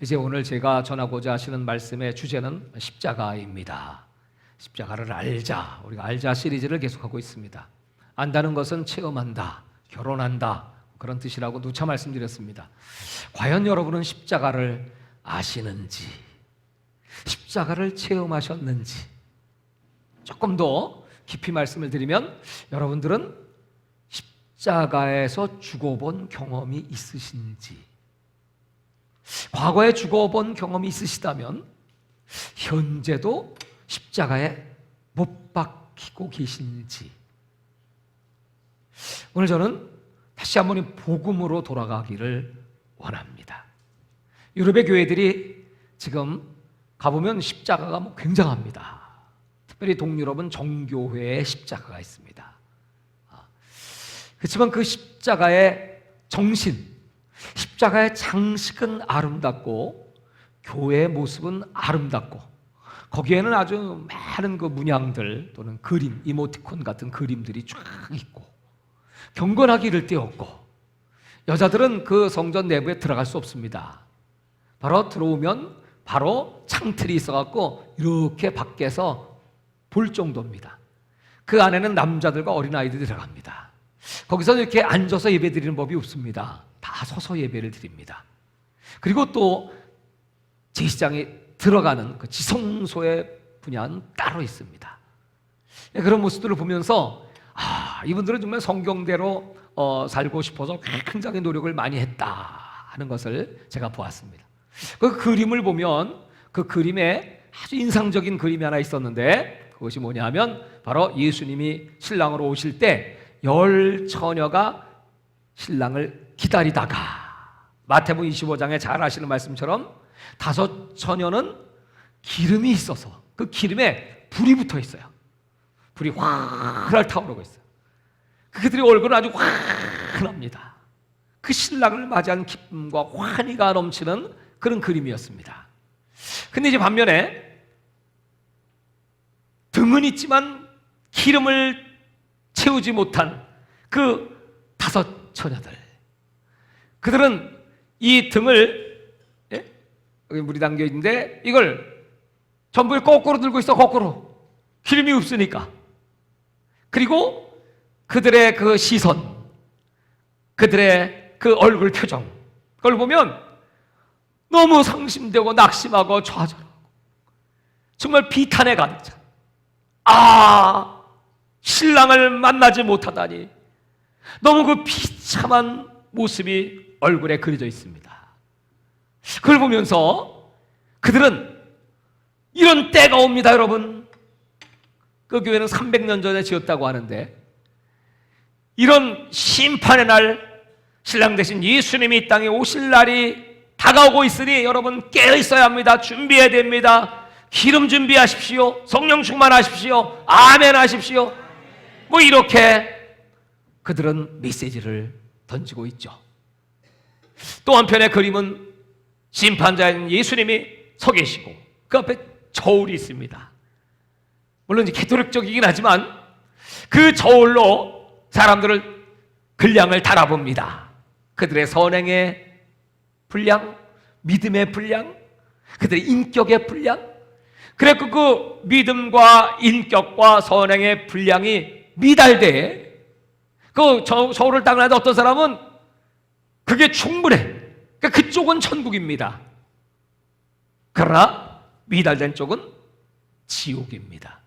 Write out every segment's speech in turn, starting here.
이제 오늘 제가 전하고자 하시는 말씀의 주제는 십자가입니다. 십자가를 알자, 우리가 알자 시리즈를 계속하고 있습니다. 안다는 것은 체험한다, 결혼한다, 그런 뜻이라고 누차 말씀드렸습니다. 과연 여러분은 십자가를 아시는지, 십자가를 체험하셨는지, 조금 더 깊이 말씀을 드리면 여러분들은 십자가에서 죽어본 경험이 있으신지, 과거에 죽어본 경험이 있으시다면 현재도 십자가에 못 박히고 계신지, 오늘 저는 다시 한번 이 복음으로 돌아가기를 원합니다. 유럽의 교회들이 지금 가보면 십자가가 굉장합니다. 특별히 동유럽은 정교회에 십자가가 있습니다. 그렇지만 그 십자가의 정신, 십자가의 장식은 아름답고 교회의 모습은 아름답고 거기에는 아주 많은 그 문양들 또는 그림, 이모티콘 같은 그림들이 쫙 있고 경건하게 이를 데 없고 여자들은 그 성전 내부에 들어갈 수 없습니다. 바로 들어오면 바로 창틀이 있어갖고 이렇게 밖에서 볼 정도입니다. 그 안에는 남자들과 어린아이들이 들어갑니다. 거기서 이렇게 앉아서 예배 드리는 법이 없습니다. 다 서서 예배를 드립니다. 그리고 또 제사장이 들어가는 그 지성소의 분야는 따로 있습니다. 그런 모습들을 보면서 이분들은 정말 성경대로 살고 싶어서 굉장히 노력을 많이 했다 하는 것을 제가 보았습니다. 그 그림을 보면 그 그림에 아주 인상적인 그림이 하나 있었는데 그것이 뭐냐 하면 바로 예수님이 신랑으로 오실 때 10 처녀가 신랑을 기다리다가 마태복음 25장에 잘 아시는 말씀처럼 5 처녀는 기름이 있어서 그 기름에 불이 붙어 있어요. 불이 활활 타오르고 있어요. 그들의 얼굴은 아주 환합니다. 그 신랑을 맞이한 기쁨과 환희가 넘치는 그런 그림이었습니다. 근데 이제 반면에 등은 있지만 기름을 채우지 못한 그 5 처녀들, 그들은 이 등을 여기 물이 담겨 있는데 이걸 전부 거꾸로 들고 있어. 거꾸로. 기름이 없으니까. 그리고 그들의 그 시선, 그들의 그 얼굴 표정, 그걸 보면 너무 상심되고 낙심하고 좌절하고 정말 비탄에 가득 차. 신랑을 만나지 못하다니. 너무 그 비참한 모습이 얼굴에 그려져 있습니다. 그걸 보면서 그들은 이런 때가 옵니다, 여러분. 그 교회는 300년 전에 지었다고 하는데 이런 심판의 날, 신랑 대신 예수님이 이 땅에 오실 날이 다가오고 있으니 여러분 깨어 있어야 합니다. 준비해야 됩니다. 기름 준비하십시오. 성령 충만하십시오. 아멘 하십시오. 뭐 이렇게 그들은 메시지를 던지고 있죠. 또 한편의 그림은 심판자인 예수님이 서 계시고 그 앞에 저울이 있습니다. 물론 이제 캐토릭적이긴 하지만 그 저울로 사람들을 분량을 달아봅니다. 그들의 선행의 분량, 믿음의 분량, 그들의 인격의 분량. 그래서 그 믿음과 인격과 선행의 분량이 미달돼 그 저울을 딱 놔도 어떤 사람은 그게 충분해. 그러니까 그쪽은 천국입니다. 그러나 미달된 쪽은 지옥입니다.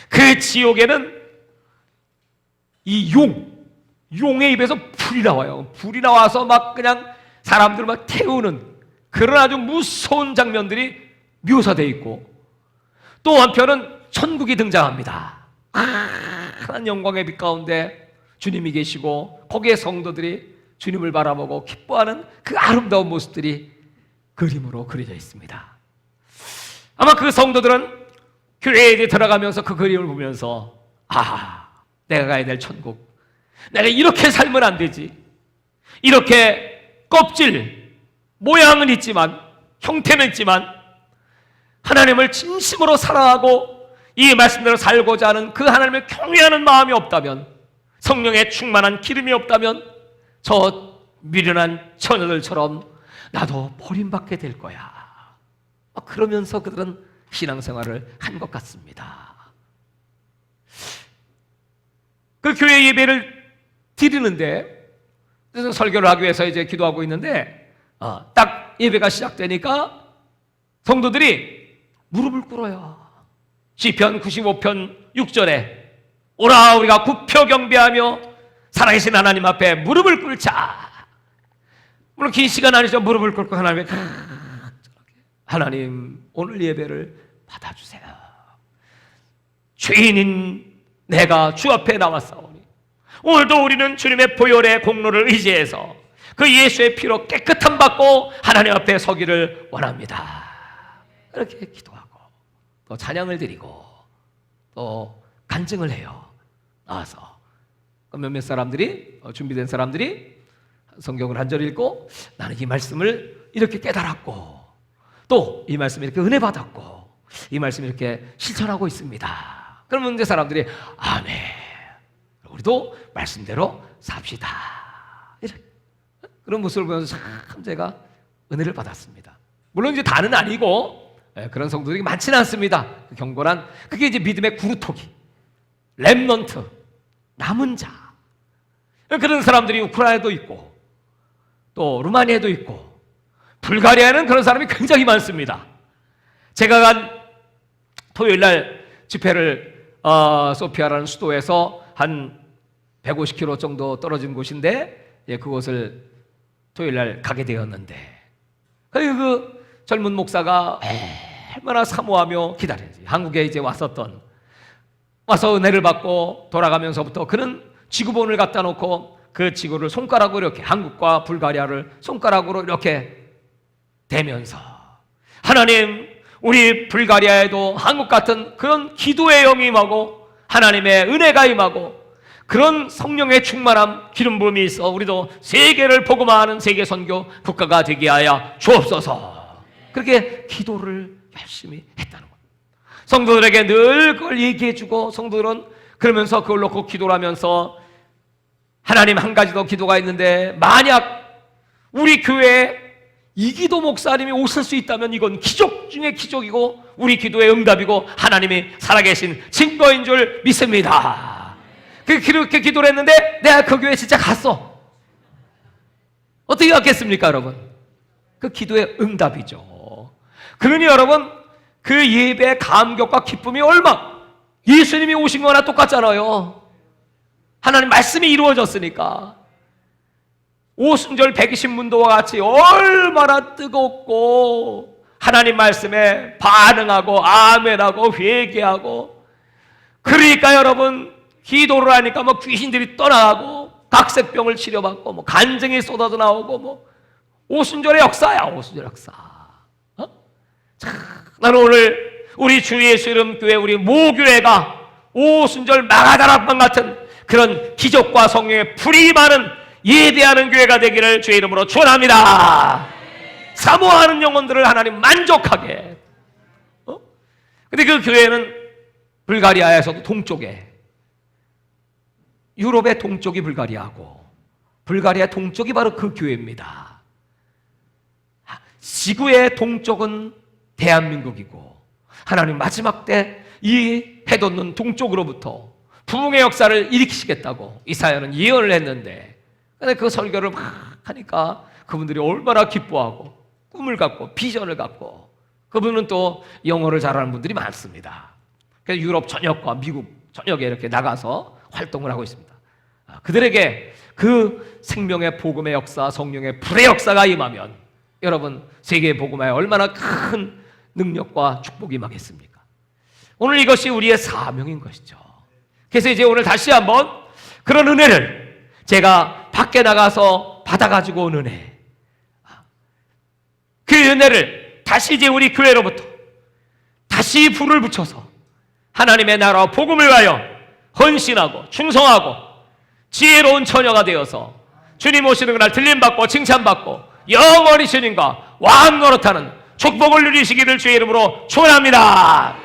그 지옥에는 이 용의 입에서 불이 나와요. 불이 나와서 막 그냥 사람들을 막 태우는 그런 아주 무서운 장면들이 묘사되어 있고 또 한편은 천국이 등장합니다. 한 영광의 빛 가운데 주님이 계시고 거기에 성도들이 주님을 바라보고 기뻐하는 그 아름다운 모습들이 그림으로 그려져 있습니다. 아마 그 성도들은 교회에 들어가면서 그 그림을 보면서 내가 가야 될 천국, 내가 이렇게 살면 안 되지. 이렇게 껍질, 모양은 있지만 형태는 있지만 하나님을 진심으로 사랑하고 이 말씀대로 살고자 하는 그 하나님을 경외하는 마음이 없다면, 성령의 충만한 기름이 없다면 저 미련한 처녀들처럼 나도 버림받게 될 거야. 그러면서 그들은 신앙생활을 한 것 같습니다. 그 교회 예배를 드리는데, 그래서 설교를 하기 위해서 이제 기도하고 있는데, 딱 예배가 시작되니까 성도들이 무릎을 꿇어요. 시편 95편 6절에 오라 우리가 굽혀 경배하며 살아계신 하나님 앞에 무릎을 꿇자. 물론 긴 시간 아니죠. 무릎을 꿇고 하나님 오늘 예배를 받아주세요. 죄인인 내가 주 앞에 나왔사오니 오늘도 우리는 주님의 보혈의 공로를 의지해서 그 예수의 피로 깨끗함 받고 하나님 앞에 서기를 원합니다. 이렇게 기도하고 또 찬양을 드리고 또 간증을 해요. 나와서 몇몇 사람들이, 준비된 사람들이 성경을 한 절 읽고 나는 이 말씀을 이렇게 깨달았고 또 이 말씀을 이렇게 은혜 받았고 이 말씀을 이렇게 실천하고 있습니다. 그러면 이제 사람들이 아멘, 우리도 말씀대로 삽시다. 이렇게 그런 모습을 보면서 참 제가 은혜를 받았습니다. 물론 이제 다는 아니고 그런 성도들이 많지는 않습니다. 경건한 그게 이제 믿음의 구루토기, 렘넌트, 남은 자, 그런 사람들이 우크라이나에도 있고 또 루마니아에도 있고 불가리아에는 그런 사람이 굉장히 많습니다. 제가 간 토요일날 집회를 소피아라는 수도에서 한 150km 정도 떨어진 곳인데 그곳을 토요일날 가게 되었는데 그 젊은 목사가 얼마나 사모하며 기다렸지. 한국에 이제 와서 은혜를 받고 돌아가면서부터 그는 지구본을 갖다 놓고 그 지구를 손가락으로 이렇게 한국과 불가리아를 손가락으로 이렇게 대면서 하나님 우리 불가리아에도 한국 같은 그런 기도의 영이 임하고 하나님의 은혜가 임하고 그런 성령의 충만함 기름 부음이 있어 우리도 세계를 복음화하는 세계 선교 국가가 되게 하여 주옵소서. 그렇게 기도를 열심히 했다는 거예요. 성도들에게 늘 그걸 얘기해주고 성도들은 그러면서 그걸 놓고 기도를 하면서 하나님 한 가지 더 기도가 있는데 만약 우리 교회에 이기도 목사님이 오실 수 있다면 이건 기적 중에 기적이고 우리 기도의 응답이고 하나님이 살아계신 증거인 줄 믿습니다. 그렇게 기도를 했는데 내가 그 교회에 진짜 갔어. 어떻게 갔겠습니까 여러분? 그 기도의 응답이죠. 그러니 여러분 그 예배의 감격과 기쁨이 얼마 예수님이 오신 거나 똑같잖아요. 하나님 말씀이 이루어졌으니까 오순절 120문도와 같이 얼마나 뜨겁고 하나님 말씀에 반응하고 아멘하고 회개하고 그러니까 여러분 기도를 하니까 뭐 귀신들이 떠나가고 각색병을 치료받고 뭐 간증이 쏟아져 나오고 오순절의 역사야. 오순절 역사. 나는 오늘 우리 주 예수 이름 교회 우리 모교회가 오순절 마가다락방 같은 그런 기적과 성령의 불이 많은 예배하는 교회가 되기를 주의 이름으로 축원합니다. 사모하는 영혼들을 하나님 만족하게. 근데 그 교회는 불가리아에서도 동쪽에 유럽의 동쪽이 불가리아고 불가리아 동쪽이 바로 그 교회입니다. 지구의 동쪽은 대한민국이고 하나님 마지막 때 이 해돋는 동쪽으로부터 부흥의 역사를 일으키시겠다고 이사야는 예언을 했는데 근데 그 설교를 막 하니까 그분들이 얼마나 기뻐하고 꿈을 갖고 비전을 갖고 그분은 또 영어를 잘하는 분들이 많습니다. 그래서 유럽 전역과 미국 전역에 이렇게 나가서 활동을 하고 있습니다. 그들에게 그 생명의 복음의 역사, 성령의 불의 역사가 임하면 여러분 세계 복음화에 얼마나 큰 능력과 축복이 임하겠습니까? 오늘 이것이 우리의 사명인 것이죠. 그래서 이제 오늘 다시 한번 그런 은혜를 제가 밖에 나가서 받아가지고 온 은혜, 그 은혜를 다시 이제 우리 교회로부터 다시 불을 붙여서 하나님의 나라와 복음을 위하여 헌신하고 충성하고 지혜로운 처녀가 되어서 주님 오시는 그날 들림받고 칭찬받고 영원히 주님과 왕 노릇하는 축복을 누리시기를 주의 이름으로 축원합니다.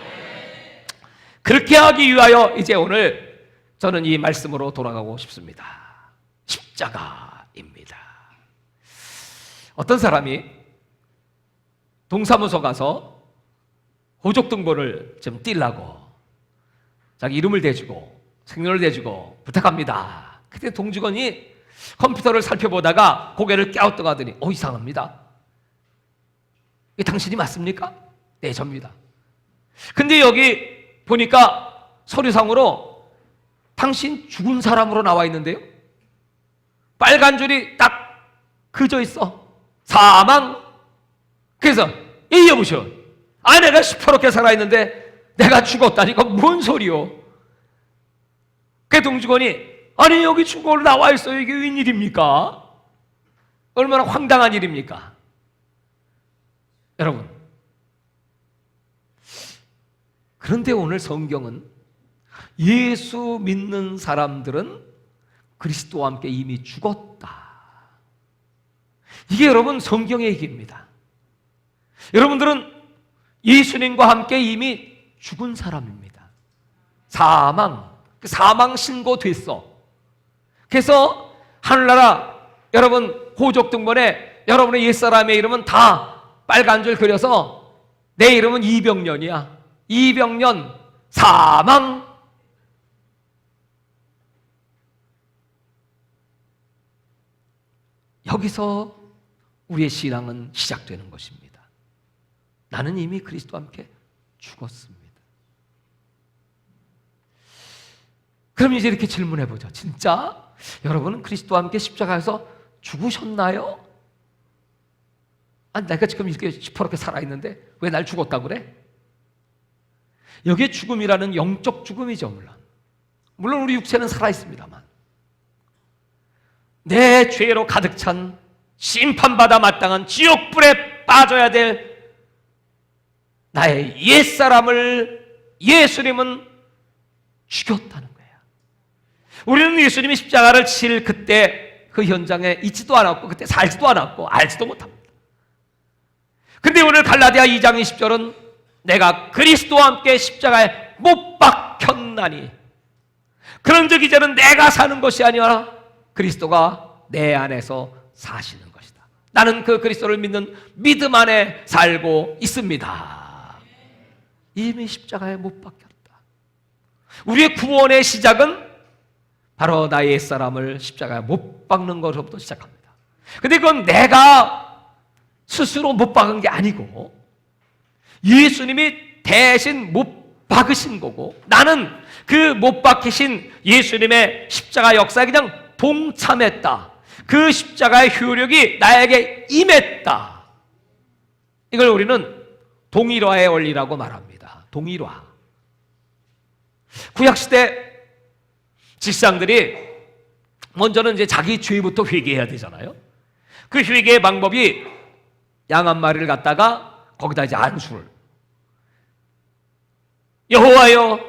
그렇게 하기 위하여 이제 오늘 저는 이 말씀으로 돌아가고 싶습니다. 십자가입니다. 어떤 사람이 동사무소 가서 호적등본을 좀 띄려고 자기 이름을 대주고 생년을 대주고 부탁합니다. 그때 동직원이 컴퓨터를 살펴보다가 고개를 갸우뚱하더니 이상합니다. 이게 당신이 맞습니까? 네, 접니다. 근데 여기 보니까 서류상으로 당신 죽은 사람으로 나와 있는데요, 빨간 줄이 딱 그어져 있어. 사망. 그래서 여보시오, 내가 시퍼렇게 살아있는데 내가 죽었다니 이거 뭔 소리요? 그 동직원이 아니 여기 죽어로 나와 있어요. 이게 웬일입니까? 얼마나 황당한 일입니까? 여러분, 그런데 오늘 성경은 예수 믿는 사람들은 그리스도와 함께 이미 죽었다. 이게 여러분 성경의 얘기입니다. 여러분들은 예수님과 함께 이미 죽은 사람입니다. 사망 신고됐어. 그래서 하늘나라 여러분 호적등본에 여러분의 옛사람의 이름은 다 빨간 줄 그려서 내 이름은 이병년이야. 이병년 사망. 여기서 우리의 신앙은 시작되는 것입니다. 나는 이미 그리스도와 함께 죽었습니다. 그럼 이제 이렇게 질문해 보죠. 진짜 여러분은 그리스도와 함께 십자가에서 죽으셨나요? 내가 지금 이렇게 시퍼렇게 살아있는데 왜 날 죽었다고 그래? 여기에 죽음이라는 영적 죽음이죠. 물론 우리 육체는 살아있습니다만 내 죄로 가득 찬 심판받아 마땅한 지옥불에 빠져야 될 나의 옛사람을 예수님은 죽였다는 거예요. 우리는 예수님이 십자가를 칠 그때 그 현장에 있지도 않았고 그때 살지도 않았고 알지도 못합니다. 근데 오늘 갈라디아 2장 20절은 내가 그리스도와 함께 십자가에 못 박혔나니 그런즉 이제는 내가 사는 것이 아니라 그리스도가 내 안에서 사시는 것이다. 나는 그 그리스도를 믿는 믿음 안에 살고 있습니다. 이미 십자가에 못 박혔다. 우리의 구원의 시작은 바로 나의 옛사람을 십자가에 못 박는 것으로부터 시작합니다. 근데 그건 내가 스스로 못 박은 게 아니고 예수님이 대신 못 박으신 거고 나는 그 못 박히신 예수님의 십자가 역사에 그냥 동참했다. 그 십자가의 효력이 나에게 임했다. 이걸 우리는 동일화의 원리라고 말합니다. 동일화. 구약시대 직상들이 먼저는 이제 자기 죄부터 회개해야 되잖아요. 그 회개의 방법이 양 한 마리를 갖다가 거기다 이제 안수를, 여호와여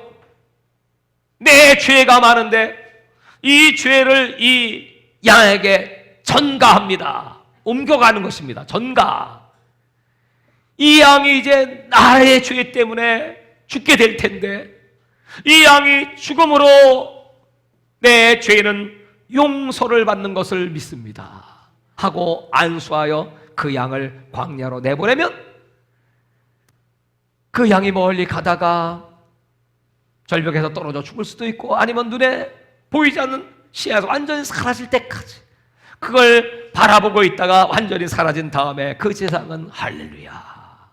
내 죄가 많은데 이 죄를 이 양에게 전가합니다. 옮겨가는 것입니다. 전가. 이 양이 이제 나의 죄 때문에 죽게 될 텐데 이 양이 죽음으로 내 죄는 용서를 받는 것을 믿습니다 하고 안수하여 그 양을 광야로 내보내면 그 양이 멀리 가다가 절벽에서 떨어져 죽을 수도 있고 아니면 눈에 보이지 않는 시야에서 완전히 사라질 때까지 그걸 바라보고 있다가 완전히 사라진 다음에 그 세상은 할렐루야,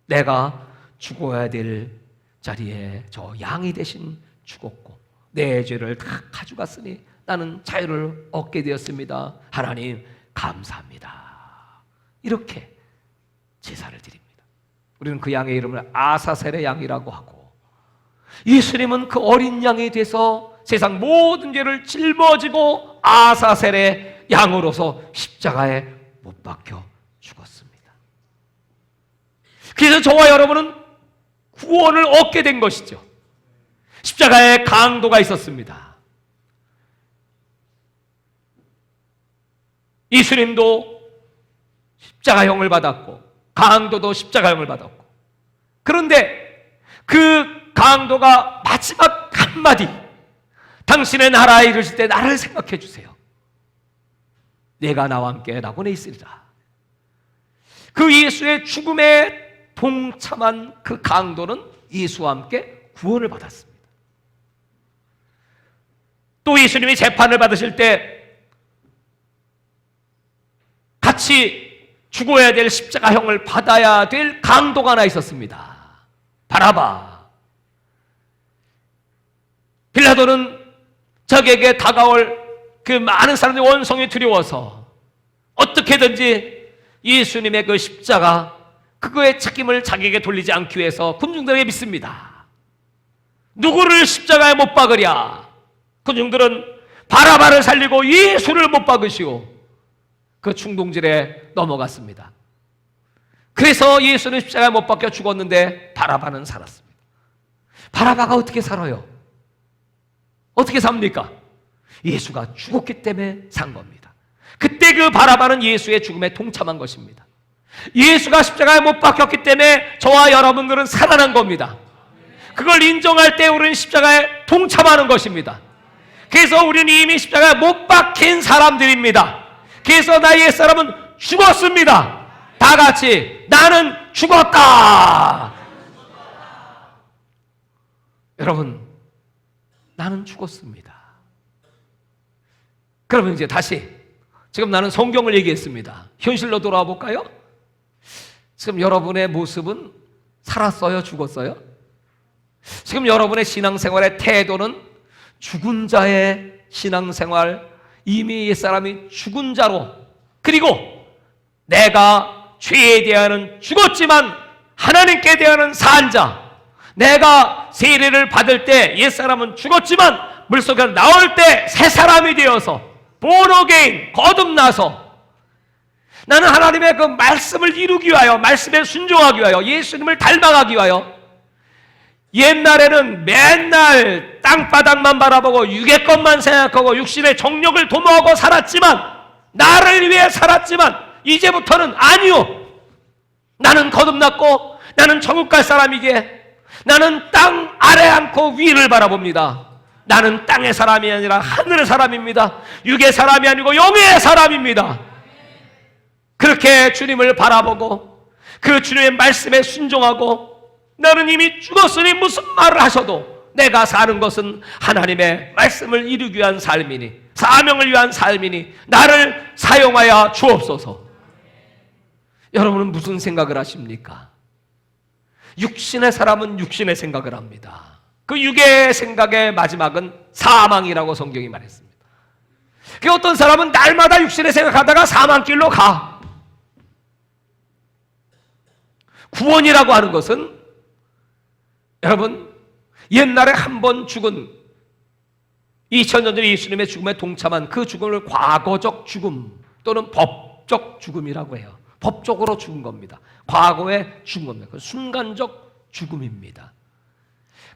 내가 죽어야 될 자리에 저 양이 대신 죽었고 내 죄를 다 가져갔으니 나는 자유를 얻게 되었습니다. 하나님 감사합니다. 이렇게 제사를 드립니다. 우리는 그 양의 이름을 아사셀의 양이라고 하고 예수님은 그 어린 양이 돼서 세상 모든 죄를 짊어지고 아사셀의 양으로서 십자가에 못 박혀 죽었습니다. 그래서 저와 여러분은 구원을 얻게 된 것이죠. 십자가에 강도가 있었습니다. 예수님도 십자가형을 받았고 강도도 십자가형을 받았고, 그런데 그 강도가 마지막 한마디, 당신의 나라에 이르실 때 나를 생각해 주세요. 내가 나와 함께 낙원에 있으리라. 그 예수의 죽음에 동참한 그 강도는 예수와 함께 구원을 받았습니다. 또 예수님이 재판을 받으실 때 같이 죽어야 될 십자가형을 받아야 될 강도가 하나 있었습니다. 바라바. 빌라도는 적에게 다가올 그 많은 사람들의 원성이 두려워서 어떻게든지 예수님의 그 십자가, 그거의 책임을 자기에게 돌리지 않기 위해서 군중들에게 믿습니다. 누구를 십자가에 못 박으랴? 군중들은 바라바를 살리고 예수를 못 박으시오. 그 충동질에 넘어갔습니다. 그래서 예수는 십자가에 못 박혀 죽었는데 바라바는 살았습니다. 바라바가 어떻게 살아요? 어떻게 삽니까? 예수가 죽었기 때문에 산 겁니다. 그때 그 바라바는 예수의 죽음에 동참한 것입니다. 예수가 십자가에 못 박혔기 때문에 저와 여러분들은 살아난 겁니다. 그걸 인정할 때 우리는 십자가에 동참하는 것입니다. 그래서 우리는 이미 십자가에 못 박힌 사람들입니다. 그래서 나 옛사람은 죽었습니다. 다 같이 나는 죽었다. 여러분, 나는 죽었습니다. 그러면 이제 다시 지금 나는 성경을 얘기했습니다. 현실로 돌아와 볼까요? 지금 여러분의 모습은 살았어요? 죽었어요? 지금 여러분의 신앙생활의 태도는 죽은 자의 신앙생활, 이미 옛사람이 죽은 자로, 그리고 내가 죄에 대하여는 죽었지만 하나님께 대하여는 산 자, 내가 세례를 받을 때 옛사람은 죽었지만 물속에서 나올 때 새 사람이 되어서 본어게인 거듭나서 나는 하나님의 그 말씀을 이루기 위하여, 말씀에 순종하기 위하여, 예수님을 닮아가기 위하여, 옛날에는 맨날 땅바닥만 바라보고 육의 것만 생각하고 육신의 정욕을 도모하고 살았지만, 나를 위해 살았지만 이제부터는 아니요, 나는 거듭났고 나는 천국 갈 사람이기에 나는 땅 아래 않고 위를 바라봅니다. 나는 땅의 사람이 아니라 하늘의 사람입니다. 육의 사람이 아니고 영의 사람입니다. 그렇게 주님을 바라보고 그 주님의 말씀에 순종하고, 나는 이미 죽었으니 무슨 말을 하셔도 내가 사는 것은 하나님의 말씀을 이루기 위한 삶이니, 사명을 위한 삶이니 나를 사용하여 주옵소서. 여러분은 무슨 생각을 하십니까? 육신의 사람은 육신의 생각을 합니다. 그 육의 생각의 마지막은 사망이라고 성경이 말했습니다. 그 어떤 사람은 날마다 육신의 생각하다가 사망길로 가. 구원이라고 하는 것은, 여러분, 옛날에 한 번 죽은 2000년 전에 예수님의 죽음에 동참한 그 죽음을 과거적 죽음 또는 법적 죽음이라고 해요. 법적으로 죽은 겁니다. 과거에 죽은 겁니다. 그 순간적 죽음입니다.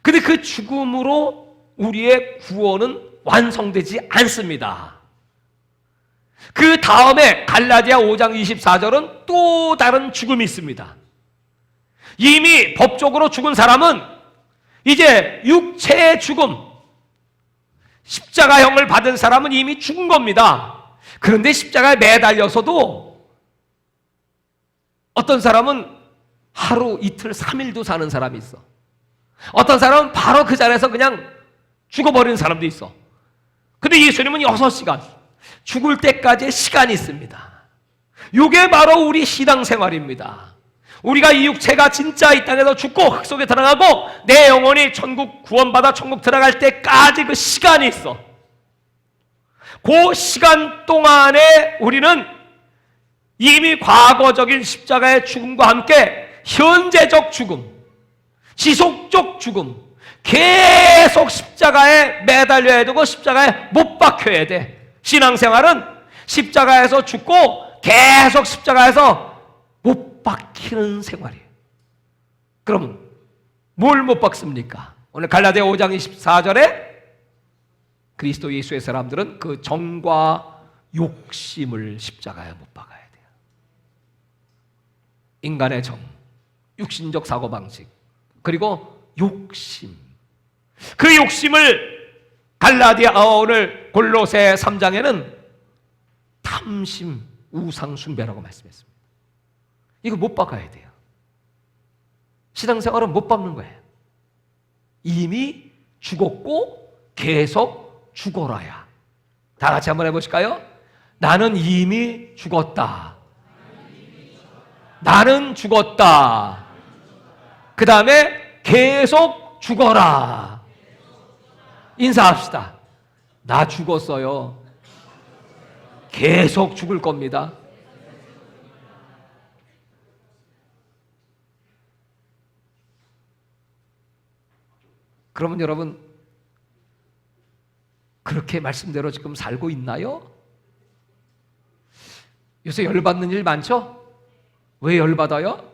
근데 그 죽음으로 우리의 구원은 완성되지 않습니다. 그 다음에 갈라디아 5장 24절은 또 다른 죽음이 있습니다. 이미 법적으로 죽은 사람은 이제 육체의 죽음, 십자가형을 받은 사람은 이미 죽은 겁니다. 그런데 십자가에 매달려서도 어떤 사람은 하루, 이틀, 3일도 사는 사람이 있어. 어떤 사람은 바로 그 자리에서 그냥 죽어버리는 사람도 있어. 근데 예수님은 6시간, 죽을 때까지의 시간이 있습니다. 이게 바로 우리 신앙생활입니다. 우리가 이 육체가 진짜 이 땅에서 죽고 흙 속에 들어가고 내 영혼이 천국 구원받아 천국 들어갈 때까지 그 시간이 있어. 그 시간 동안에 우리는 이미 과거적인 십자가의 죽음과 함께 현재적 죽음, 지속적 죽음, 계속 십자가에 매달려야 되고 십자가에 못 박혀야 돼. 신앙생활은 십자가에서 죽고 계속 십자가에서 못 박히는 생활이에요. 그러면 뭘 못 박습니까? 오늘 갈라디아 5장 24절에 그리스도 예수의 사람들은 그 정과 욕심을 십자가에 못 박아야 돼요. 인간의 정, 육신적 사고방식, 그리고 욕심. 그 욕심을 오늘 골로새 3장에는 탐심, 우상 숭배라고 말씀했습니다. 이거 못 박아야 돼요. 신앙생활은 못 박는 거예요. 이미 죽었고 계속 죽어라야. 다 같이 한번 해보실까요? 나는 이미 죽었다. 나는 죽었다. 그 다음에 계속 죽어라. 인사합시다. 나 죽었어요. 계속 죽을 겁니다. 그러면 여러분, 그렇게 말씀대로 지금 살고 있나요? 요새 열받는 일 많죠? 왜 열받아요?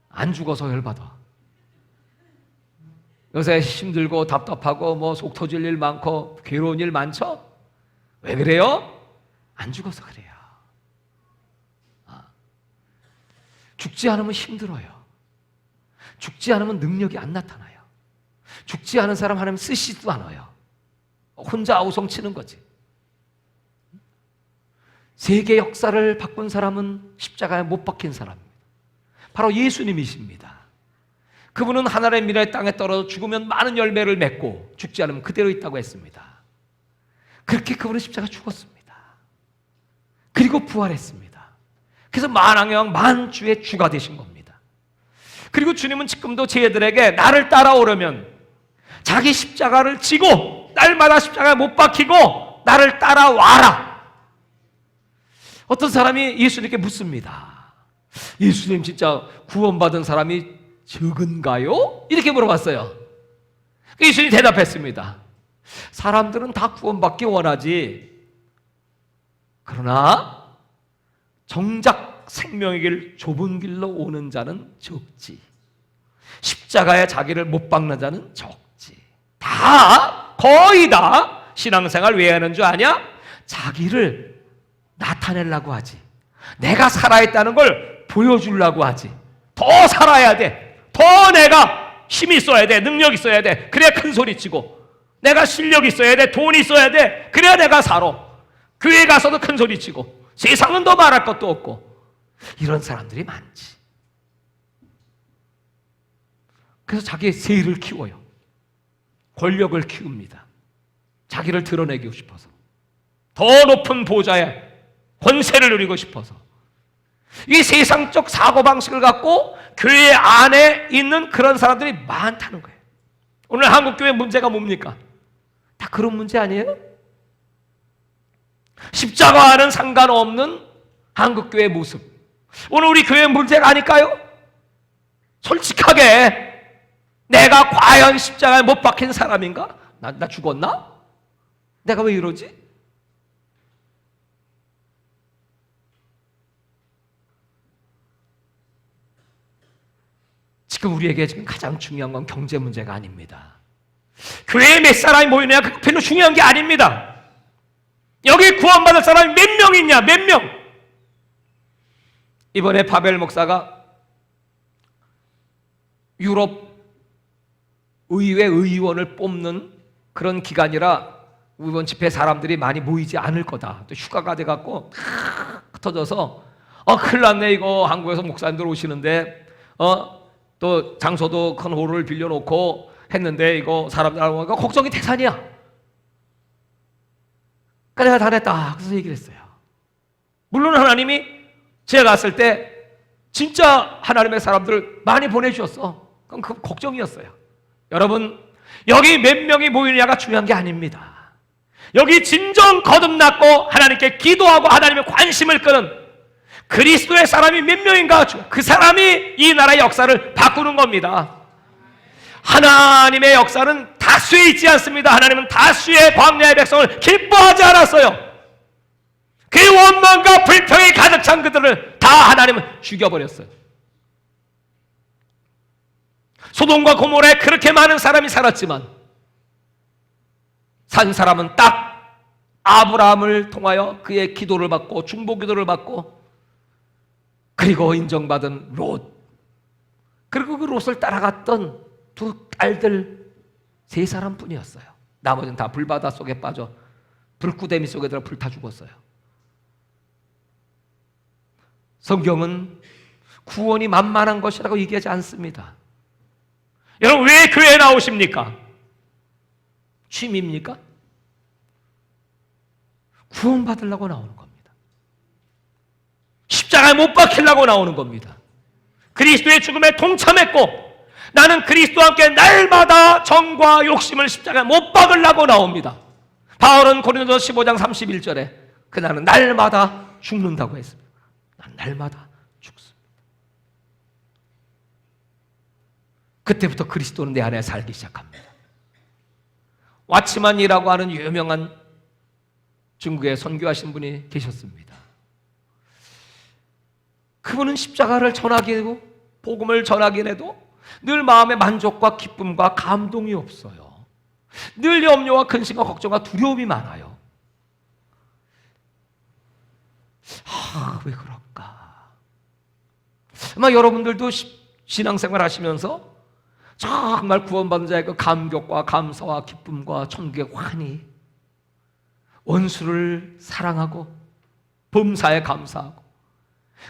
안 죽어서 열받아. 요새 힘들고 답답하고 뭐 속 터질 일 많고 괴로운 일 많죠? 왜 그래요? 안 죽어서 그래요. 죽지 않으면 힘들어요. 죽지 않으면 능력이 안 나타나요. 죽지 않은 사람 하나님 쓰시지도 않아요. 혼자 아우성치는 거지. 세계 역사를 바꾼 사람은 십자가에 못 박힌 사람입니다. 바로 예수님이십니다. 그분은 하늘의 미래 땅에 떨어져 죽으면 많은 열매를 맺고 죽지 않으면 그대로 있다고 했습니다. 그렇게 그분은 십자가에 죽었습니다. 그리고 부활했습니다. 그래서 만왕의 왕 만주의 주가 되신 겁니다. 그리고 주님은 지금도 저희들에게 나를 따라오려면 자기 십자가를 지고 날마다 십자가에 못 박히고 나를 따라와라. 어떤 사람이 예수님께 묻습니다. 예수님 진짜 구원받은 사람이 적은가요? 이렇게 물어봤어요. 예수님이 대답했습니다. 사람들은 다 구원받기 원하지. 그러나 정작 생명의 길 좁은 길로 오는 자는 적지. 십자가에 자기를 못 박는 자는 적지. 다 거의 다 신앙생활 왜 하는 줄 아냐? 자기를 나타내려고 하지. 내가 살아있다는 걸 보여주려고 하지. 더 살아야 돼. 더 내가 힘이 있어야 돼. 능력이 있어야 돼. 그래야 큰 소리 치고. 내가 실력이 있어야 돼. 돈이 있어야 돼. 그래야 내가 살아. 교회 가서도 큰 소리 치고. 세상은 더 말할 것도 없고. 이런 사람들이 많지. 그래서 자기의 세를 키워요. 권력을 키웁니다. 자기를 드러내고 싶어서. 더 높은 보좌에 권세를 누리고 싶어서. 이 세상적 사고방식을 갖고 교회 안에 있는 그런 사람들이 많다는 거예요. 오늘 한국교회 문제가 뭡니까? 다 그런 문제 아니에요? 십자가와는 상관없는 한국교회 모습. 오늘 우리 교회 문제가 아닐까요? 솔직하게 내가 과연 십자가에 못 박힌 사람인가? 나 죽었나? 내가 왜 이러지? 지금 우리에게 지금 가장 중요한 건 경제 문제가 아닙니다. 교회에 몇 사람이 모이느냐 그거 별로 중요한 게 아닙니다. 여기 구원받을 사람이 몇 명 있냐? 몇 명? 이번에 바벨 목사가 유럽 의회 의원을 뽑는 그런 기간이라 이번 집회 사람들이 많이 모이지 않을 거다. 또 휴가가 돼갖고 흩어져서 큰일 났네 이거 한국에서 목사님들 오시는데 또 장소도 큰 홀을 빌려놓고 했는데 이거 사람들 안 오니까 걱정이 태산이야. 그러니까 내가 다 냈다. 그래서 얘기를 했어요. 물론 하나님이 제가 갔을 때 진짜 하나님의 사람들을 많이 보내주셨어. 그건 그 걱정이었어요. 여러분 여기 몇 명이 모이느냐가 중요한 게 아닙니다. 여기 진정 거듭났고 하나님께 기도하고 하나님의 관심을 끄는 그리스도의 사람이 몇 명인가? 그 사람이 이 나라의 역사를 바꾸는 겁니다. 하나님의 역사는 다수에 있지 않습니다. 하나님은 다수의 광야의 백성을 기뻐하지 않았어요. 그 원망과 불평이 가득 찬 그들을 다 하나님은 죽여버렸어요. 소돔과 고모라에 그렇게 많은 사람이 살았지만 산 사람은 딱 아브라함을 통하여 그의 기도를 받고 중보 기도를 받고 그리고 인정받은 롯, 그리고 그 롯을 따라갔던 두 딸들 세 사람뿐이었어요. 나머지는 다 불바다 속에 빠져 불구덩이 속에 들어 불타 죽었어요. 성경은 구원이 만만한 것이라고 얘기하지 않습니다. 여러분, 왜 교회에 나오십니까? 취미입니까? 구원받으려고 나오는 겁니다. 십자가에 못 박히려고 나오는 겁니다. 그리스도의 죽음에 동참했고 나는 그리스도와 함께 날마다 정과 욕심을 십자가에 못 박으려고 나옵니다. 바울은 고린도서 15장 31절에 나는 날마다 죽는다고 했습니다. 난 날마다 죽습니다. 그때부터 그리스도는 내 안에 살기 시작합니다. 와치만이라고 하는 유명한 중국에 선교하신 분이 계셨습니다. 그분은 십자가를 전하게 되고 복음을 전하긴 해도 늘 마음에 만족과 기쁨과 감동이 없어요. 늘 염려와 근심과 걱정과 두려움이 많아요. 왜 그럴까? 아마 여러분들도 신앙생활 하시면서 정말 구원받은 자의 그 감격과 감사와 기쁨과 천국의 환희, 원수를 사랑하고 범사에 감사하고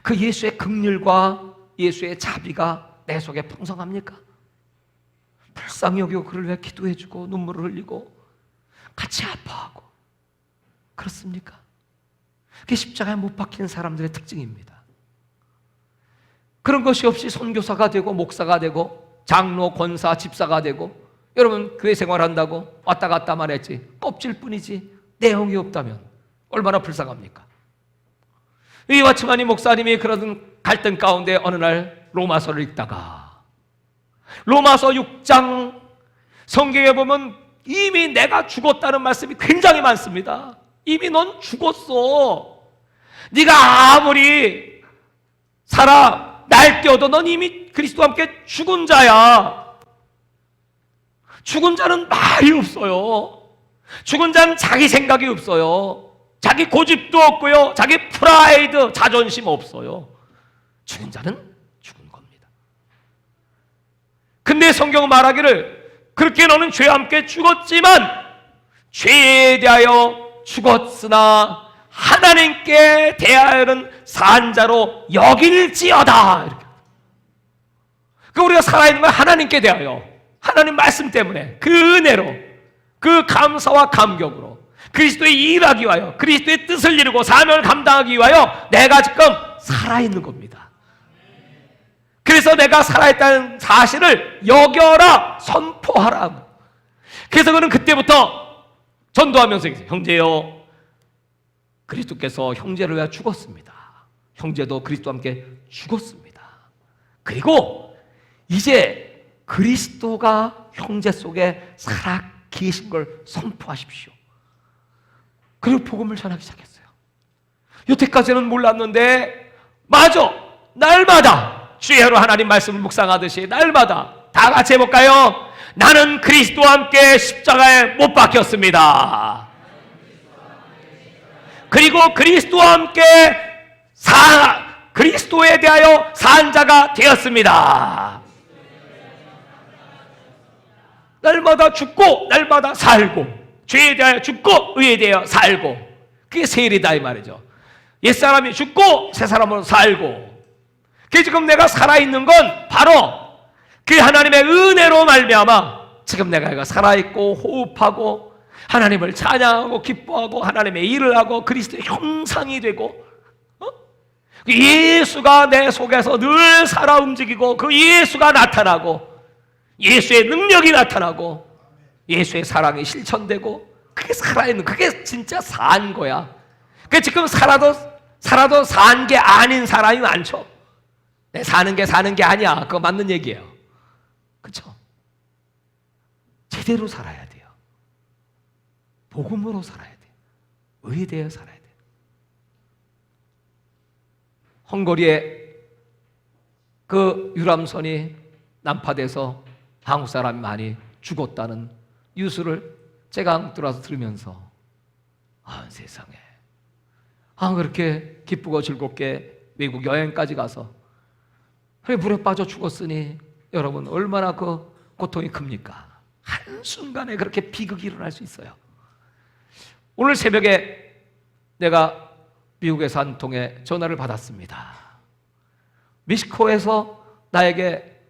그 예수의 긍휼과 예수의 자비가 내 속에 풍성합니까? 불쌍히 여기고 그를 위해 기도해주고 눈물을 흘리고 같이 아파하고 그렇습니까? 그게 십자가에 못 박히는 사람들의 특징입니다. 그런 것이 없이 선교사가 되고 목사가 되고 장로, 권사, 집사가 되고 여러분 교회 생활한다고 왔다 갔다만 했지 껍질뿐이지 내용이 없다면 얼마나 불쌍합니까? 이 와치만이 목사님이 그런 갈등 가운데 어느 날 로마서를 읽다가 로마서 6장 성경에 보면 이미 내가 죽었다는 말씀이 굉장히 많습니다. 이미 넌 죽었어. 네가 아무리 살아 날뛰어도 넌 이미 그리스도와 함께 죽은 자야. 죽은 자는 말이 없어요. 죽은 자는 자기 생각이 없어요. 자기 고집도 없고요. 자기 프라이드, 자존심 없어요. 죽은 자는 죽은 겁니다. 근데 성경은 말하기를 그렇게 너는 죄와 함께 죽었지만 죄에 대하여 죽었으나 하나님께 대하여는 산 자로 여길지어다. 이렇게. 그 우리가 살아있는 건 하나님께 대하여 하나님 말씀 때문에 그 은혜로 그 감사와 감격으로 그리스도의 일하기 위하여 그리스도의 뜻을 이루고 사명을 감당하기 위하여 내가 지금 살아있는 겁니다. 그래서 내가 살아있다는 사실을 여겨라, 선포하라. 그래서 그는 그때부터 전도하면서 형제여 그리스도께서 형제를 위하여 죽었습니다. 형제도 그리스도와 함께 죽었습니다. 그리고 이제 그리스도가 형제 속에 살아 계신 걸 선포하십시오. 그리고 복음을 전하기 시작했어요. 여태까지는 몰랐는데 맞아, 날마다 주야로 하나님 말씀을 묵상하듯이 날마다 다 같이 해볼까요? 나는 그리스도와 함께 십자가에 못 박혔습니다. 그리고 그리스도와 함께 그리스도에 대하여 산 자가 되었습니다. 날마다 죽고 날마다 살고 죄에 대하여 죽고 의에 대하여 살고 그게 세일이다 이 말이죠. 옛사람이 죽고 새사람으로 살고 그게 지금 내가 살아있는 건 바로 그 하나님의 은혜로 말미암아 지금 내가 살아있고 호흡하고 하나님을 찬양하고 기뻐하고 하나님의 일을 하고 그리스도의 형상이 되고 예수가 내 속에서 늘 살아 움직이고 그 예수가 나타나고 예수의 능력이 나타나고 예수의 사랑이 실천되고 그게 살아있는 그게 진짜 산 거야. 그 지금 살아도 산 게 아닌 사람이 많죠. 내 사는 게 아니야. 그거 맞는 얘기예요. 그렇죠? 제대로 살아야 돼요. 복음으로 살아야 돼요. 의대에 살아야 돼요. 헝가리에 그 유람선이 난파돼서 한국 사람이 많이 죽었다는 뉴스를 제가 한국 들어와서 들으면서 세상에 그렇게 기쁘고 즐겁게 외국 여행까지 가서 물에 빠져 죽었으니 여러분 얼마나 그 고통이 큽니까? 한순간에 그렇게 비극이 일어날 수 있어요. 오늘 새벽에 내가 미국에서 한 통의 전화를 받았습니다. 멕시코에서 나에게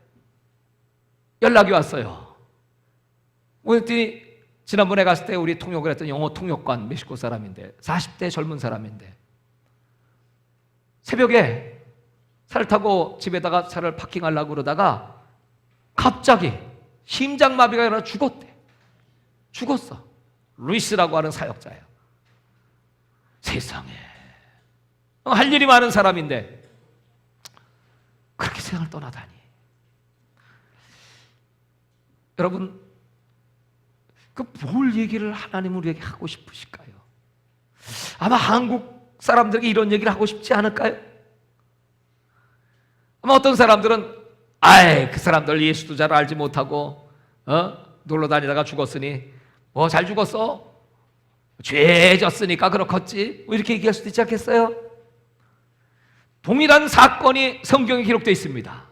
연락이 왔어요. 그랬더니 지난번에 갔을 때 우리 통역을 했던 영어 통역관, 멕시코 사람인데 40대 젊은 사람인데 새벽에 차를 타고 집에다가 차를 파킹하려고 그러다가 갑자기 심장마비가 일어나 죽었대. 죽었어. 루이스라고 하는 사역자예요. 세상에 할 일이 많은 사람인데 그렇게 세상을 떠나다니. 여러분, 그 뭘 얘기를 하나님 우리에게 하고 싶으실까요? 아마 한국 사람들에게 이런 얘기를 하고 싶지 않을까요? 아마 어떤 사람들은 그 사람들 예수도 잘 알지 못하고 놀러 다니다가 죽었으니 뭐 잘 죽었어? 죄 졌으니까 그렇겠지? 뭐 이렇게 얘기할 수도 있지 않겠어요? 동일한 사건이 성경에 기록되어 있습니다.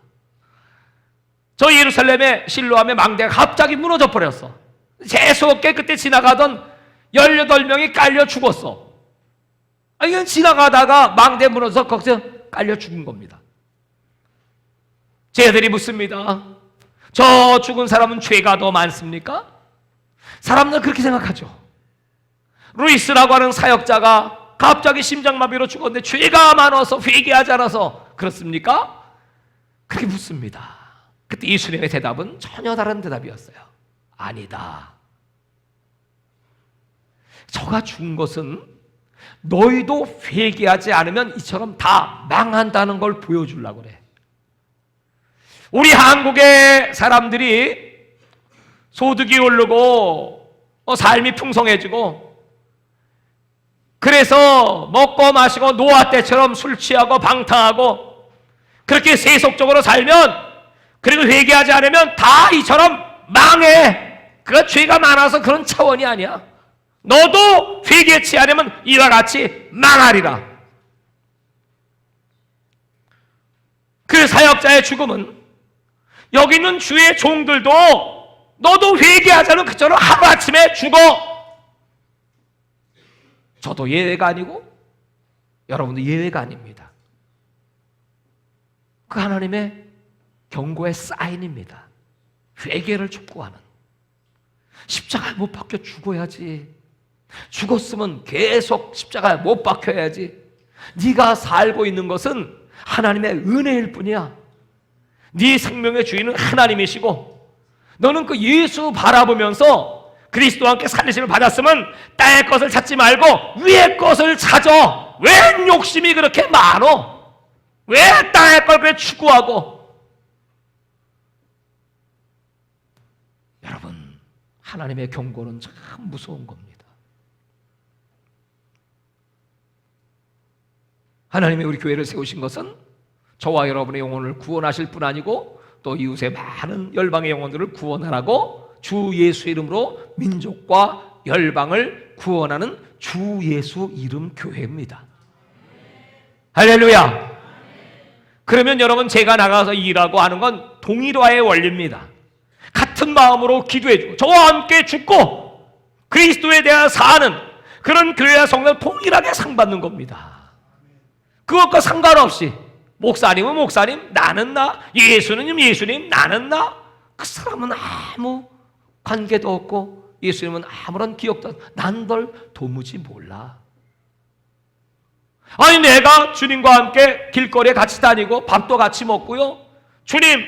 저 예루살렘의 실로암의 망대가 갑자기 무너져 버렸어. 재수없게 그때 지나가던 18명이 깔려 죽었어. 이건 지나가다가 망대 무너져서 거기서 깔려 죽은 겁니다. 쟤들이 묻습니다. 저 죽은 사람은 죄가 더 많습니까? 사람들은 그렇게 생각하죠. 루이스라고 하는 사역자가 갑자기 심장마비로 죽었는데 죄가 많아서 회개하지 않아서 그렇습니까? 그렇게 묻습니다. 그때 예수님의 대답은 전혀 다른 대답이었어요. 아니다. 저가 죽은 것은 너희도 회개하지 않으면 이처럼 다 망한다는 걸 보여주려고 그래. 우리 한국의 사람들이 소득이 오르고 삶이 풍성해지고 그래서 먹고 마시고 노아 때처럼 술 취하고 방탕하고 그렇게 세속적으로 살면 그리고 회개하지 않으면 다 이처럼 망해. 그건 죄가 많아서 그런 차원이 아니야. 너도 회개치 않으면 이와 같이 망하리라. 그 사역자의 죽음은 여기 있는 주의 종들도 너도 회개하지 않으면 그처럼 하루아침에 죽어. 저도 예외가 아니고 여러분도 예외가 아닙니다. 그 하나님의 경고의 사인입니다. 회개를 촉구하는. 십자가에 못 박혀 죽어야지. 죽었으면 계속 십자가에 못 박혀야지. 네가 살고 있는 것은 하나님의 은혜일 뿐이야. 네 생명의 주인은 하나님이시고 너는 그 예수 바라보면서 그리스도와 함께 살리심을 받았으면 땅의 것을 찾지 말고 위의 것을 찾아. 왜 욕심이 그렇게 많어? 왜 땅의 걸 그렇게 추구하고? 여러분, 하나님의 경고는 참 무서운 겁니다. 하나님이 우리 교회를 세우신 것은 저와 여러분의 영혼을 구원하실 뿐 아니고 또 이웃의 많은 열방의 영혼들을 구원하라고 주 예수 이름으로 민족과 열방을 구원하는 주 예수 이름 교회입니다. 할렐루야. 그러면 여러분, 제가 나가서 일하고 하는 건 동일화의 원리입니다. 같은 마음으로 기도해주고 저와 함께 죽고 그리스도에 대하여 사는 그런 교회와 성도는 동일하게 상받는 겁니다. 그것과 상관없이 목사님은 목사님, 나는 나, 예수님 예수님, 나는 나. 그 사람은 아무 관계도 없고 예수님은 아무런 기억도 없고 난 널 도무지 몰라. 아니, 내가 주님과 함께 길거리에 같이 다니고 밥도 같이 먹고요, 주님,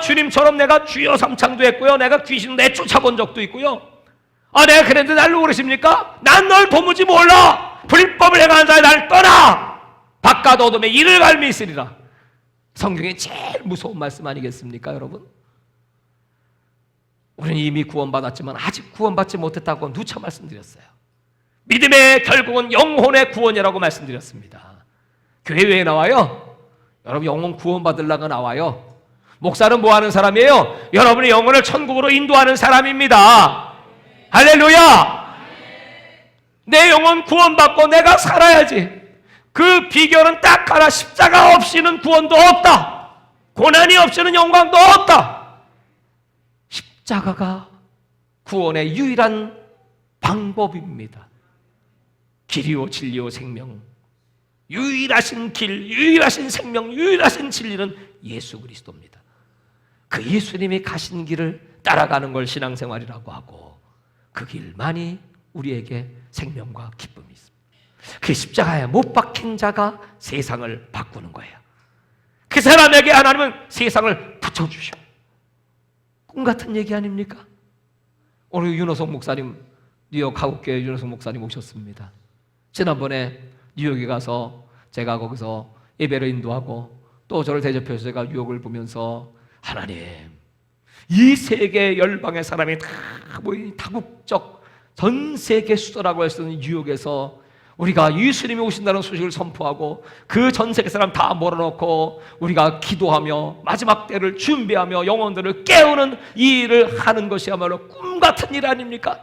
주님처럼 내가 주여 삼창도 했고요, 내가 귀신 내쫓아본 적도 있고요, 내가 그랬는데 날 모르십니까? 난 널 도무지 몰라. 불법을 행하는 자에 날 떠나. 바깥 어둠에 이를 갈미 있으리라. 성경의 제일 무서운 말씀 아니겠습니까, 여러분? 우리는 이미 구원받았지만 아직 구원받지 못했다고 누차 말씀드렸어요. 믿음의 결국은 영혼의 구원이라고 말씀드렸습니다. 교회에 나와요. 여러분, 영혼 구원받으려고 나와요. 목사는 뭐 하는 사람이에요? 여러분의 영혼을 천국으로 인도하는 사람입니다. 할렐루야. 내 영혼 구원받고 내가 살아야지. 그 비결은 딱 하나, 십자가 없이는 구원도 없다. 고난이 없이는 영광도 없다. 십자가가 구원의 유일한 방법입니다. 길이요 진리요 생명. 유일하신 길, 유일하신 생명, 유일하신 진리는 예수 그리스도입니다. 그 예수님이 가신 길을 따라가는 걸 신앙생활이라고 하고, 그 길만이 우리에게 생명과 기쁨이 있습니다. 그 십자가에 못 박힌 자가 세상을 바꾸는 거예요. 그 사람에게 하나님은 세상을 붙여주셔. 꿈 같은 얘기 아닙니까? 오늘 윤호성 목사님, 뉴욕 가곡교회 윤호성 목사님 오셨습니다. 지난번에 뉴욕에 가서 제가 거기서 예배를 인도하고 또 저를 대접해서 제가 뉴욕을 보면서, 하나님, 이 세계 열방의 사람이 다 모인 다국적 전 세계 수도라고 할 수 있는 뉴욕에서 우리가 예수님이 오신다는 소식을 선포하고 그 전 세계 사람 다 몰아넣고 우리가 기도하며 마지막 때를 준비하며 영혼들을 깨우는 이 일을 하는 것이야말로 꿈 같은 일 아닙니까?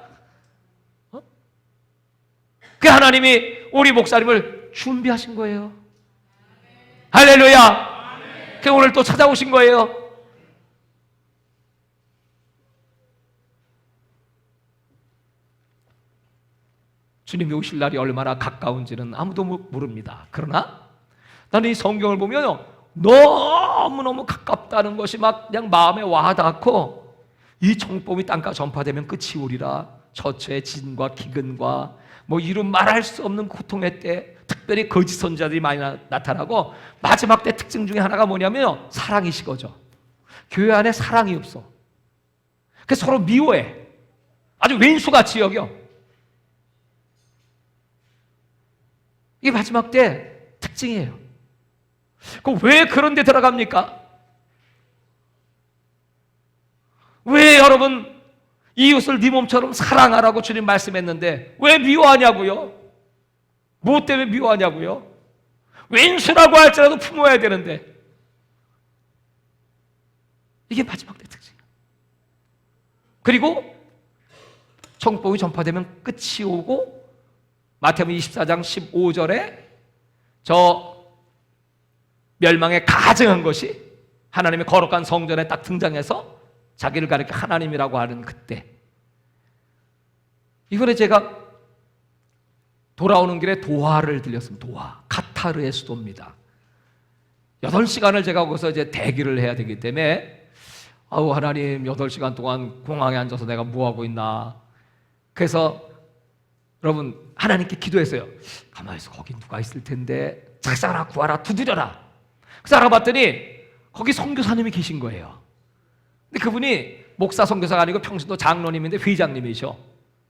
그 하나님이 우리 목사님을 준비하신 거예요. 할렐루야. 그 오늘 또 찾아오신 거예요. 주님이 오실 날이 얼마나 가까운지는 아무도 모릅니다. 그러나 나는 이 성경을 보면 너무너무 가깝다는 것이 막 그냥 마음에 와닿고, 이 정법이 땅가 전파되면 끝이 오리라. 처처의 진과 기근과 뭐 이루 말할 수 없는 고통의 때, 특별히 거짓 선지자들이 많이 나타나고, 마지막 때 특징 중에 하나가 뭐냐면 사랑이 식어져. 교회 안에 사랑이 없어. 그래서 서로 미워해. 아주 왼수같이 여겨. 이게 마지막 때 특징이에요. 그럼 왜 그런 데 들어갑니까? 왜 여러분 이웃을 네 몸처럼 사랑하라고 주님 말씀했는데 왜 미워하냐고요? 무엇 때문에 미워하냐고요? 왼수라고 할지라도 품어야 되는데. 이게 마지막 때 특징이에요. 그리고 정복이 전파되면 끝이 오고, 마태복음 24장 15절에 저 멸망에 가증한 것이 하나님의 거룩한 성전에 딱 등장해서 자기를 가리켜 하나님이라고 하는 그때, 이번에 제가 돌아오는 길에 도하를 들렸습니다. 도하, 카타르의 수도입니다. 8시간을 제가 거기서 이제 대기를 해야 되기 때문에, 아우 하나님, 8시간 동안 공항에 앉아서 내가 뭐 하고 있나. 그래서 여러분, 하나님께 기도했어요. 가만히 있어, 거기 누가 있을 텐데 찾아라, 구하라, 두드려라. 그래서 알아봤더니 거기 선교사님이 계신 거예요. 근데 그분이 목사 선교사가 아니고 평신도 장로님인데 회장님이셔.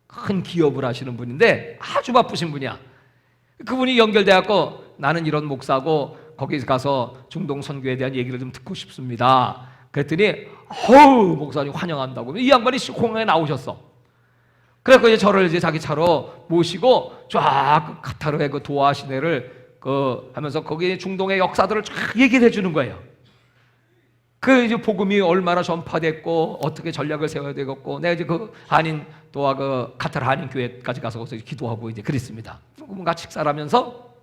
큰 기업을 하시는 분인데 아주 바쁘신 분이야. 그분이 연결돼갖고, 나는 이런 목사고 거기 가서 중동 선교에 대한 얘기를 좀 듣고 싶습니다. 그랬더니 어우, 목사님 환영한다고. 이 양반이 공항에 나오셨어. 그래서 이제 저를 이제 자기 차로 모시고 쫙 카타르의 그 도하 시내를 하면서 거기 중동의 역사들을 쫙 얘기를 해주는 거예요. 그 이제 복음이 얼마나 전파됐고 어떻게 전략을 세워야 되겠고, 내가 이제 그 한인 도하 그 카타르 한인 교회까지 가서 거기서 기도하고 이제 그랬습니다. 그분 같이 식사를 하면서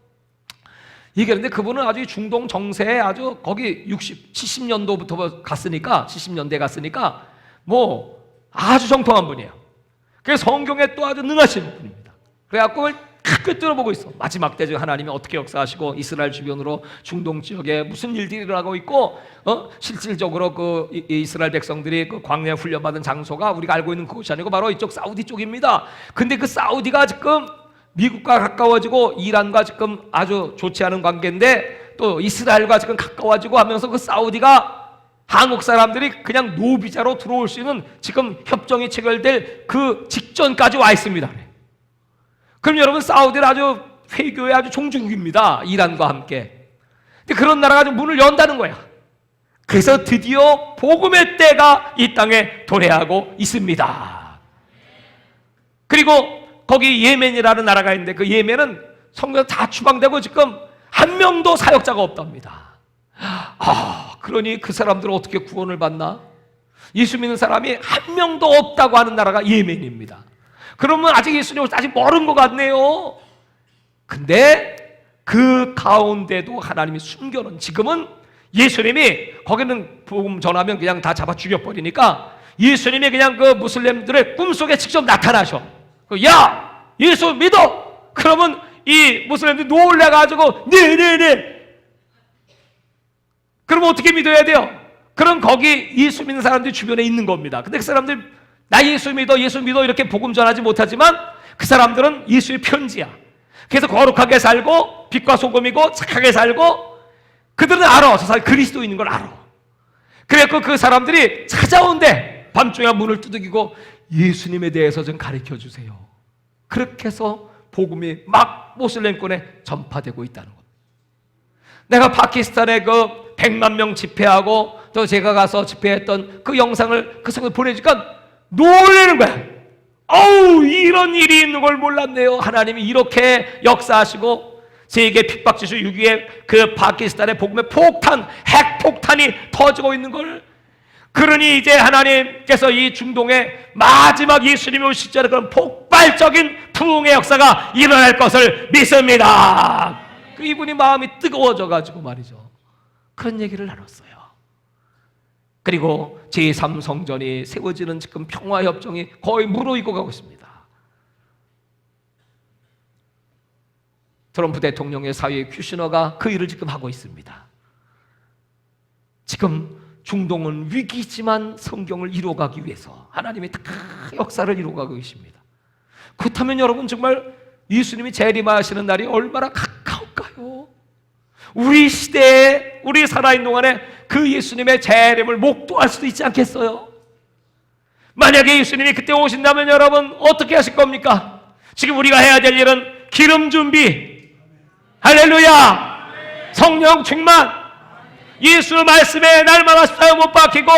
얘기하는데, 그분은 아주 중동 정세에 아주 거기 70년도부터 갔으니까, 70년대 갔으니까 뭐 아주 정통한 분이에요. 그래서 성경에 또 아주 능하신 분입니다. 그래갖고 크게 뚫어보고 있어. 마지막 때 하나님이 어떻게 역사하시고 이스라엘 주변으로 중동 지역에 무슨 일들이 일어나고 있고, 실질적으로 그 이스라엘 백성들이 그 광야 훈련받은 장소가 우리가 알고 있는 그곳이 아니고 바로 이쪽 사우디 쪽입니다. 근데 그 사우디가 지금 미국과 가까워지고 이란과 지금 아주 좋지 않은 관계인데, 또 이스라엘과 지금 가까워지고 하면서 그 사우디가 한국 사람들이 그냥 노비자로 들어올 수 있는 지금 협정이 체결될 그 직전까지 와 있습니다. 그럼 여러분, 사우디는 아주 회교의 아주 종주국입니다. 이란과 함께. 근데 그런 나라가 좀 문을 연다는 거야. 그래서 드디어 복음의 때가 이 땅에 도래하고 있습니다. 그리고 거기 예멘이라는 나라가 있는데, 그 예멘은 성경 다 추방되고 지금 한 명도 사역자가 없답니다. 그러니 그 사람들은 어떻게 구원을 받나? 예수 믿는 사람이 한 명도 없다고 하는 나라가 예멘입니다. 그러면 아직 예수님을 아직 멀은 것 같네요. 근데 그 가운데도 하나님이 숨겨놓은, 지금은 예수님이 거기는 복음 전하면 그냥 다 잡아 죽여버리니까 예수님이 그냥 그 무슬림들의 꿈속에 직접 나타나셔. 야, 예수 믿어! 그러면 이 무슬림들이 놀래가지고 네네네. 그럼 어떻게 믿어야 돼요? 그럼 거기 예수 믿는 사람들이 주변에 있는 겁니다. 근데 그 사람들 나 예수 믿어 이렇게 복음 전하지 못하지만 그 사람들은 예수의 편지야. 그래서 거룩하게 살고 빛과 소금이고 착하게 살고 그들은 알아. 저 사람이 그리스도인인 걸 알아. 그래서 그 사람들이 찾아온대. 밤중에 문을 두들기고 예수님에 대해서 좀 가르쳐 주세요. 그렇게 해서 복음이 막 모슬렘권에 전파되고 있다는 것. 내가 파키스탄에 그 100만 명 집회하고 또 제가 가서 집회했던 그 영상을 그 성에 보내주니까 놀라는 거야. 어우, 이런 일이 있는 걸 몰랐네요. 하나님이 이렇게 역사하시고 세계 핍박지수 6위에 그 파키스탄의 복음의 폭탄, 핵폭탄이 터지고 있는 걸. 그러니 이제 하나님께서 이 중동에 마지막 예수님이 오실 때 그런 폭발적인 부흥의 역사가 일어날 것을 믿습니다. 그 이분이 마음이 뜨거워져 가지고 말이죠. 그런 얘기를 나눴어요. 그리고 제3성전이 세워지는 지금 평화협정이 거의 무르익어 가고 있습니다. 트럼프 대통령의 사위 큐시너가 그 일을 지금 하고 있습니다. 지금 중동은 위기지만 성경을 이루어가기 위해서 하나님이 다 역사를 이루어가고 계십니다. 그렇다면 여러분 정말 예수님이 재림하시는 날이 얼마나 가까울까요? 우리 시대에 우리 살아있는 동안에 그 예수님의 재림을 목도할 수도 있지 않겠어요? 만약에 예수님이 그때 오신다면 여러분 어떻게 하실 겁니까? 지금 우리가 해야 될 일은 기름 준비, 할렐루야, 성령 충만, 예수 말씀에 날마다 십자가 못 박히고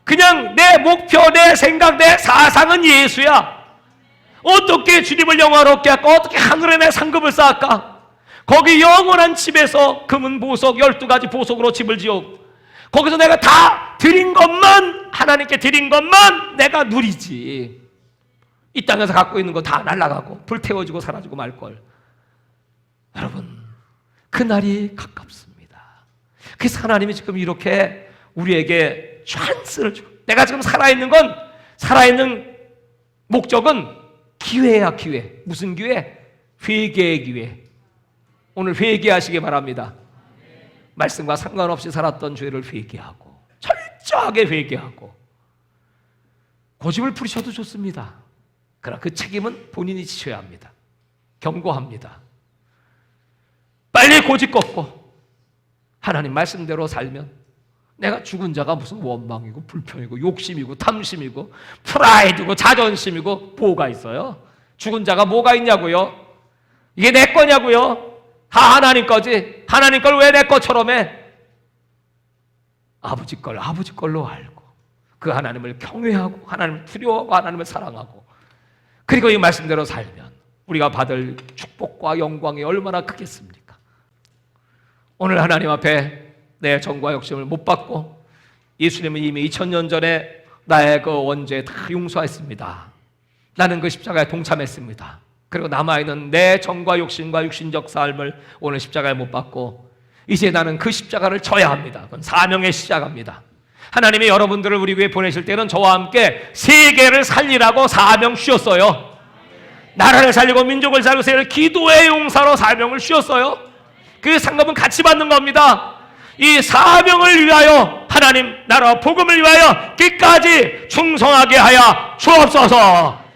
그냥 내 목표, 내 생각, 내 사상은 예수야. 어떻게 주님을 영화롭게 할까? 어떻게 하늘에 내 상급을 쌓을까? 거기 영원한 집에서 금은 보석 12가지 보석으로 집을 지어 거기서 내가 다 드린 것만, 하나님께 드린 것만 내가 누리지. 이 땅에서 갖고 있는 거 다 날아가고 불태워지고 사라지고 말걸. 여러분, 그날이 가깝습니다. 그래서 하나님이 지금 이렇게 우리에게 찬스를 줘. 내가 지금 살아있는 건, 살아있는 목적은 기회야, 기회. 무슨 기회? 회개의 기회. 오늘 회개하시기 바랍니다. 말씀과 상관없이 살았던 죄를 회개하고 철저하게 회개하고 고집을 부리셔도 좋습니다. 그러나 그 책임은 본인이 지셔야 합니다. 경고합니다. 빨리 고집 꺾고 하나님 말씀대로 살면 내가 죽은 자가 무슨 원망이고 불평이고 욕심이고 탐심이고 프라이드고 자존심이고 뭐가 있어요? 죽은 자가 뭐가 있냐고요? 이게 내 거냐고요? 다 하나님 거지. 하나님 걸 왜 내 것처럼 해? 아버지 걸 아버지 걸로 알고 그 하나님을 경외하고 하나님을 두려워하고 하나님을 사랑하고 그리고 이 말씀대로 살면 우리가 받을 축복과 영광이 얼마나 크겠습니까? 오늘 하나님 앞에 내 정과 욕심을 못 받고 예수님은 이미 2000년 전에 나의 그 원죄 다 용서했습니다. 나는 그 십자가에 동참했습니다. 그리고 남아있는 내 정과 욕심과 육신적 삶을 오늘 십자가에 못 받고 이제 나는 그 십자가를 져야 합니다. 그건 사명의 십자가입니다. 하나님이 여러분들을 우리 교회에 보내실 때는 저와 함께 세계를 살리라고 사명 주셨어요. 나라를 살리고 민족을 살리고 세계를 기도의 용사로 사명을 주셨어요. 그 상급은 같이 받는 겁니다. 이 사명을 위하여 하나님 나라 복음을 위하여 끝까지 충성하게 하여 주옵소서.